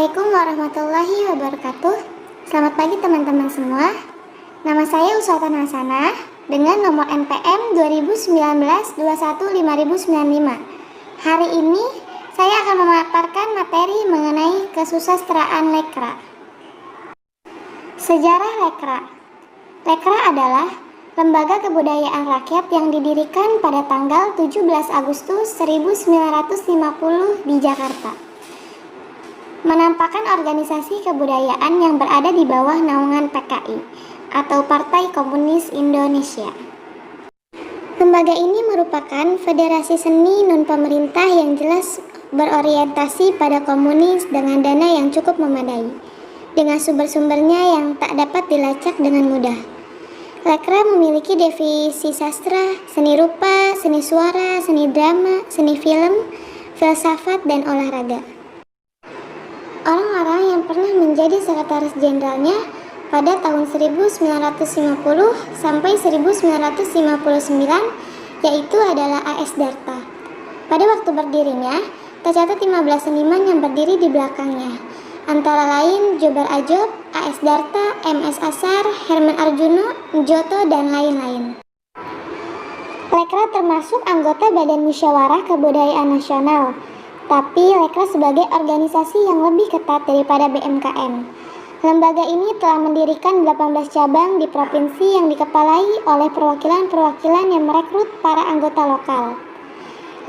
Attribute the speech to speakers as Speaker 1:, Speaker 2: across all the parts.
Speaker 1: Assalamualaikum warahmatullahi wabarakatuh. Selamat pagi teman-teman semua. Nama saya Uswatan Hasanah dengan nomor NPM 2019-215095. Hari ini saya akan memaparkan materi mengenai kesusastraan Lekra. Sejarah Lekra. Lekra adalah lembaga kebudayaan rakyat yang didirikan pada tanggal 17 Agustus 1950 di Jakarta. Menampakkan organisasi kebudayaan yang berada di bawah naungan PKI atau Partai Komunis Indonesia. Lembaga ini merupakan federasi seni non-pemerintah yang jelas berorientasi pada komunis dengan dana yang cukup memadai, dengan sumber-sumbernya yang tak dapat dilacak dengan mudah. Lekra memiliki divisi sastra, seni rupa, seni suara, seni drama, seni film, filsafat, dan olahraga. Orang-orang yang pernah menjadi sekretaris jenderalnya pada tahun 1950 sampai 1959 yaitu adalah A.S. Darta. Pada waktu berdirinya, tercatat 15 seniman yang berdiri di belakangnya, antara lain Djobar Adjob, A.S. Darta, M.S. Asar, Herman Arjuno, Njoto, dan lain-lain. Lekra termasuk anggota Badan Musyawarah Kebudayaan Nasional, tapi Lekra sebagai organisasi yang lebih ketat daripada BMKN. Lembaga ini telah mendirikan 18 cabang di provinsi yang dikepalai oleh perwakilan-perwakilan yang merekrut para anggota lokal.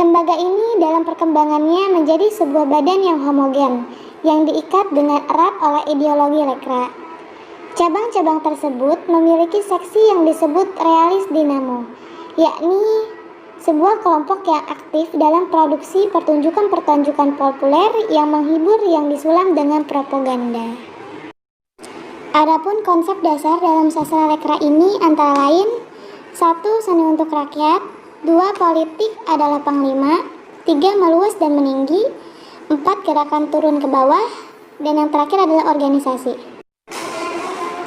Speaker 1: Lembaga ini dalam perkembangannya menjadi sebuah badan yang homogen, yang diikat dengan erat oleh ideologi Lekra. Cabang-cabang tersebut memiliki seksi yang disebut Realis Dinamo, yakni sebuah kelompok yang aktif dalam produksi pertunjukan-pertunjukan populer yang menghibur yang disulam dengan propaganda. Adapun konsep dasar dalam sastra Lekra ini antara lain: 1. Seni untuk rakyat, 2. Politik adalah panglima, 3. Meluas dan meninggi, 4. Gerakan turun ke bawah, dan yang terakhir adalah organisasi.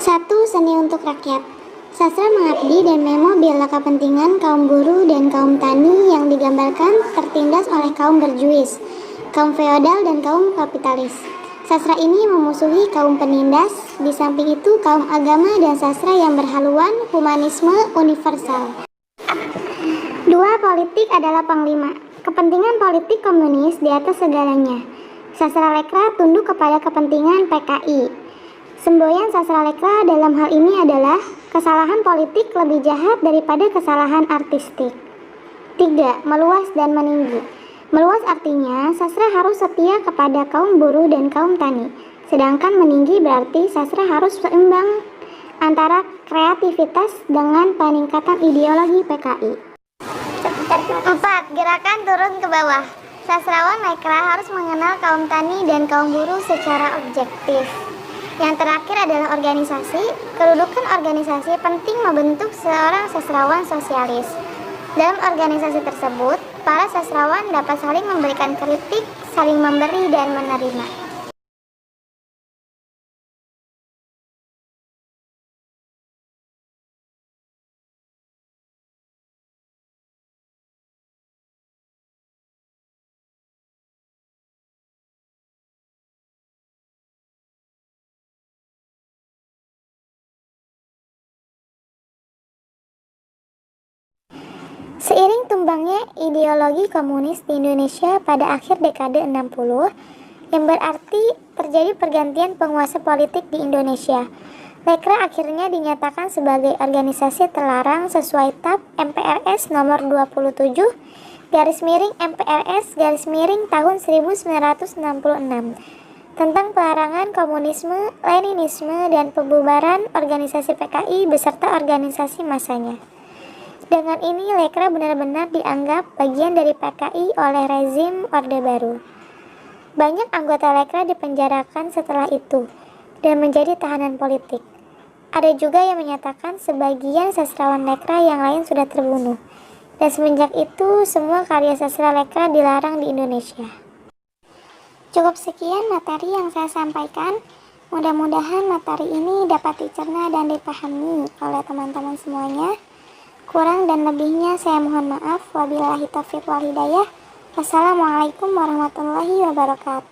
Speaker 1: 1. Seni untuk rakyat. Sastra mengabdi dan memo bela kepentingan kaum buruh dan kaum tani yang digambarkan tertindas oleh kaum berjuis, kaum feodal, dan kaum kapitalis. Sastra ini memusuhi kaum penindas, di samping itu kaum agama dan sastra yang berhaluan humanisme universal. 2. Politik adalah panglima. Kepentingan politik komunis di atas segalanya. Sastra Lekra tunduk kepada kepentingan PKI. Semboyan sastra Lekra dalam hal ini adalah kesalahan politik lebih jahat daripada kesalahan artistik. 3. Meluas dan meninggi. Meluas artinya sastra harus setia kepada kaum buruh dan kaum tani. Sedangkan meninggi berarti sastra harus seimbang antara kreativitas dengan peningkatan ideologi PKI. 4. Gerakan turun ke bawah. Sastrawan Lekra harus mengenal kaum tani dan kaum buruh secara objektif. Yang terakhir adalah organisasi. Kedudukan organisasi penting membentuk seorang sastrawan sosialis. Dalam organisasi tersebut, para sastrawan dapat saling memberikan kritik, saling memberi dan menerima. Seiring tumbangnya ideologi komunis di Indonesia pada akhir dekade 60, yang berarti terjadi pergantian penguasa politik di Indonesia, Lekra akhirnya dinyatakan sebagai organisasi terlarang sesuai TAP MPRS nomor 27/MPRS tahun 1966 tentang pelarangan komunisme, Leninisme, dan pembubaran organisasi PKI beserta organisasi masanya. Dengan ini, Lekra benar-benar dianggap bagian dari PKI oleh rezim Orde Baru. Banyak anggota Lekra dipenjarakan setelah itu dan menjadi tahanan politik. Ada juga yang menyatakan sebagian sastrawan Lekra yang lain sudah terbunuh. Dan semenjak itu, semua karya sastra Lekra dilarang di Indonesia. Cukup sekian materi yang saya sampaikan. Mudah-mudahan materi ini dapat dicerna dan dipahami oleh teman-teman semuanya. Kurang dan lebihnya saya mohon maaf. Wabillahi taufiq wal hidayah. Wassalamualaikum warahmatullahi wabarakatuh.